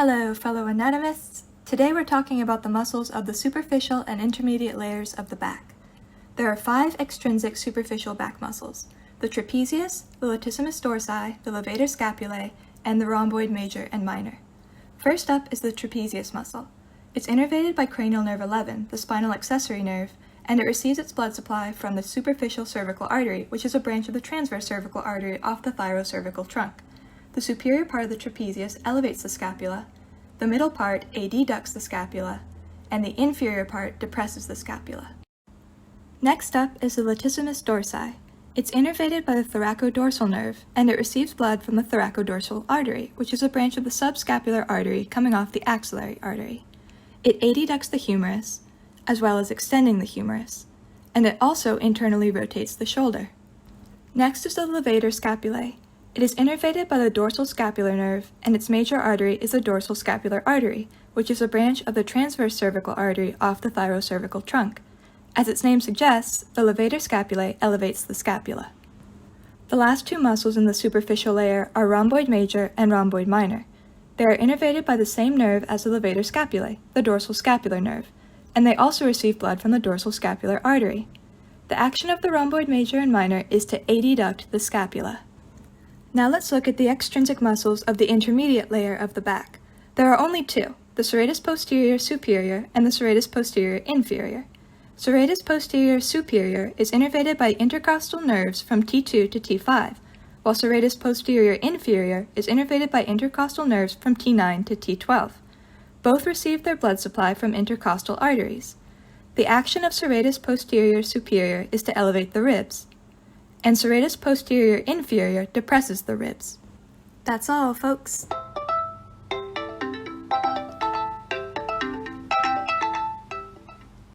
Hello, fellow anatomists! Today we're talking about the muscles of the superficial and intermediate layers of the back. There are 5 extrinsic superficial back muscles: the trapezius, the latissimus dorsi, the levator scapulae, and the rhomboid major and minor. First up is the trapezius muscle. It's innervated by cranial nerve 11, the spinal accessory nerve, and it receives its blood supply from the superficial cervical artery, which is a branch of the transverse cervical artery off the thyrocervical trunk. The superior part of the trapezius elevates the scapula, the middle part adducts the scapula, and the inferior part depresses the scapula. Next up is the latissimus dorsi. It's innervated by the thoracodorsal nerve, and it receives blood from the thoracodorsal artery, which is a branch of the subscapular artery coming off the axillary artery. It adducts the humerus, as well as extending the humerus, and it also internally rotates the shoulder. Next is the levator scapulae. It is innervated by the dorsal scapular nerve, and its major artery is the dorsal scapular artery, which is a branch of the transverse cervical artery off the thyrocervical trunk. As its name suggests, the levator scapulae elevates the scapula. The last 2 muscles in the superficial layer are rhomboid major and rhomboid minor. They are innervated by the same nerve as the levator scapulae, the dorsal scapular nerve, and they also receive blood from the dorsal scapular artery. The action of the rhomboid major and minor is to adduct the scapula. Now let's look at the extrinsic muscles of the intermediate layer of the back. There are only 2, the serratus posterior superior and the serratus posterior inferior. Serratus posterior superior is innervated by intercostal nerves from T2 to T5, while serratus posterior inferior is innervated by intercostal nerves from T9 to T12. Both receive their blood supply from intercostal arteries. The action of serratus posterior superior is to elevate the ribs, and serratus posterior inferior depresses the ribs. That's all, folks.